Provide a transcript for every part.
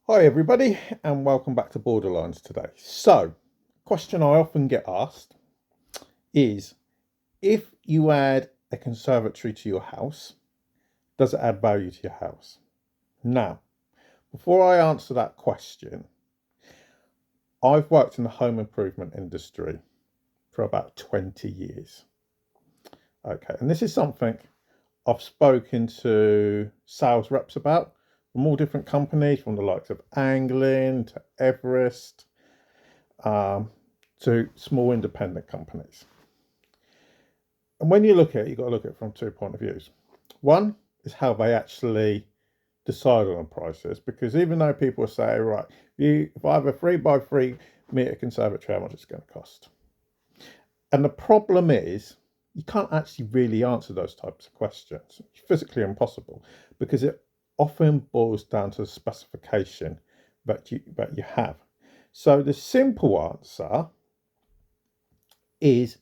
Hi everybody and welcome back to Borderlines today. So, question I often get asked is if you add a conservatory to your house, does it add value to your house? Now, before I answer that question, I've worked in the home improvement industry for about 20 years. Okay, and this is something I've spoken to sales reps about from all different companies, from the likes of Anglian to Everest, to small independent companies. And when you look at it, you've got to look at it from 2 points of views. One is how they actually decide on prices, because even though people say, right, if I have a 3 by 3 meter conservatory, how much it's going to cost? And the problem is, you can't actually really answer those types of questions. It's physically impossible because it often boils down to the specification that you have. So the simple answer is,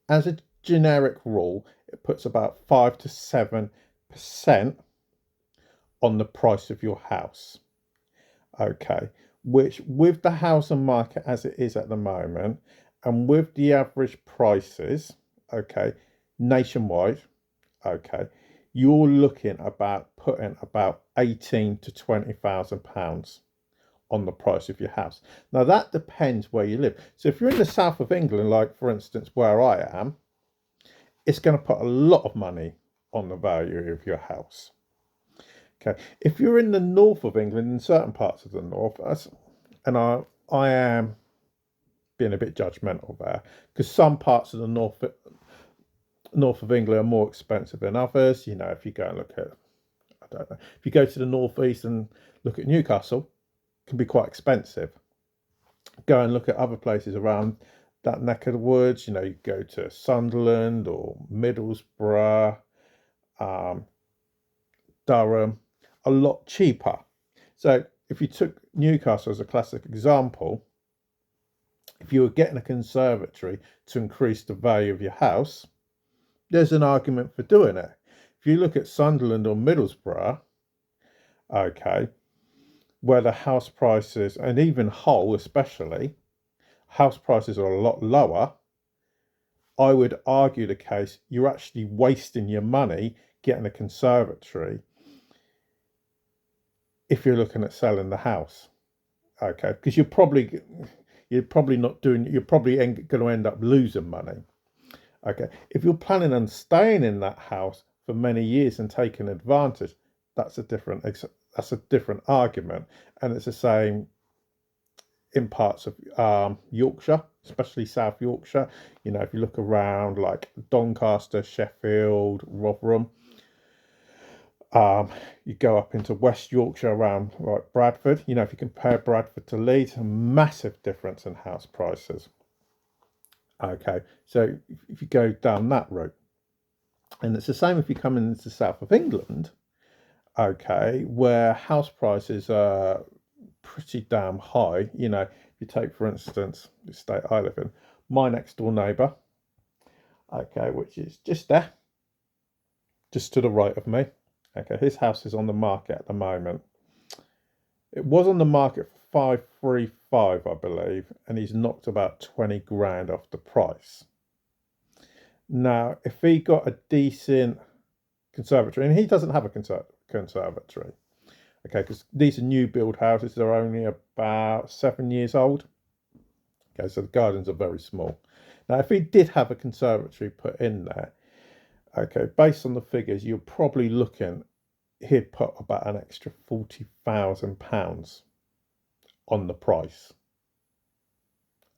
as a generic rule, it puts about 5 to 7% on the price of your house. Okay, which with the housing market as it is at the moment, and with the average prices, okay, nationwide, okay, you're looking about putting about 18 to 20,000 pounds on the price of your house. Now that depends where you live. So if you're in the south of England, like for instance where I am, it's going to put a lot of money on the value of your house. Okay, if you're in the north of England, in certain parts of the north, and I am being a bit judgmental there, because some parts of the north of England are more expensive than others. You know, if you go and look at, I don't know, if you go to the northeast and look at Newcastle, it can be quite expensive. Go and look at other places around that neck of the woods. You know, you go to Sunderland or Middlesbrough, Durham, a lot cheaper. So if you took Newcastle as a classic example, if you were getting a conservatory to increase the value of your house, there's an argument for doing it. If you look at Sunderland or Middlesbrough, okay, where the house prices, and even Hull especially, house prices are a lot lower, I would argue the case you're actually wasting your money getting a conservatory if you're looking at selling the house. Okay, because you're probably not doing, you're probably going to end up losing money. Okay, if you're planning on staying in that house for many years and taking advantage, that's a different argument, and it's the same in parts of Yorkshire, especially South Yorkshire. You know, if you look around like Doncaster, Sheffield, Rotherham, you go up into West Yorkshire around like Bradford. You know, if you compare Bradford to Leeds, a massive difference in house prices. Okay, so if you go down that route, and it's the same if you come into the south of England, okay, where house prices are pretty damn high. You know, if you take, for instance, the state I live in, my next door neighbour, okay, which is just there, just to the right of me. Okay, his house is on the market at the moment. It was on the market for 535, I believe, and he's knocked about 20 grand off the price. Now, if he got a decent conservatory, and he doesn't have a conservatory, okay, because these are new build houses, they're only about 7 years old. Okay, so the gardens are very small. Now, if he did have a conservatory put in there, okay, based on the figures, you're probably looking, he'd put about an extra £40,000 on the price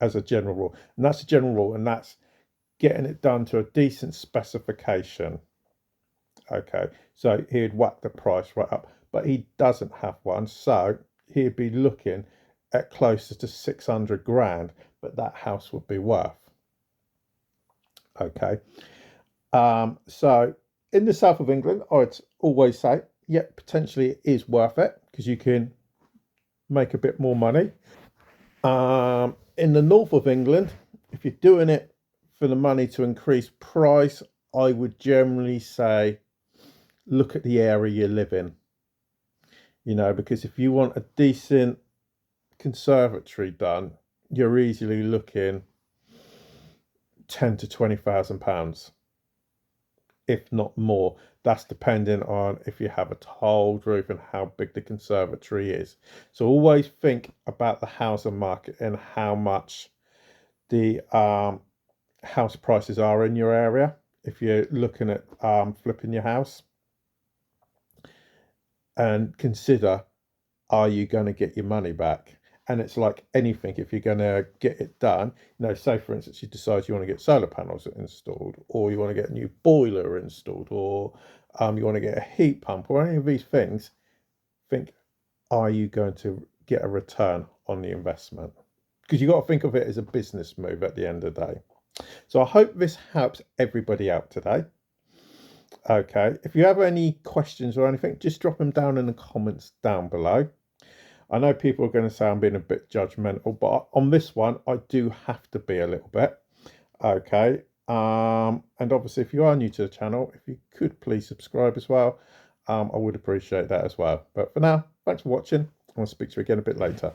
as a general rule. And that's a general rule, and that's getting it done to a decent specification. Okay, so he'd whack the price right up, but he doesn't have one, so he'd be looking at closer to 600 grand, but that house would be worth. Okay, so in the south of England, I'd always say, yeah, potentially it is worth it because you can make a bit more money. In the north of England, if you're doing it for the money to increase price, I would generally say look at the area you live in. you know, because if you want a decent conservatory done, you're easily looking £10,000 to £20,000, if not more. That's depending on if you have a tiled roof and how big the conservatory is. So always think about the housing market and how much the house prices are in your area if you're looking at flipping your house, and consider, are you going to get your money back? And it's like anything, if you're going to get it done, you know, say for instance you decide you want to get solar panels installed, or you want to get a new boiler installed, or you want to get a heat pump, or any of these things, think, are you going to get a return on the investment? Because you've got to think of it as a business move at the end of the day. So I hope this helps everybody out today. Okay, if you have any questions or anything, just drop them down in the comments down below. I know people are going to say I'm being a bit judgmental, but on this one, I do have to be a little bit. Okay, and obviously, if you are new to the channel, if you could please subscribe as well, I would appreciate that as well. But for now, thanks for watching. I'll speak to you again a bit later.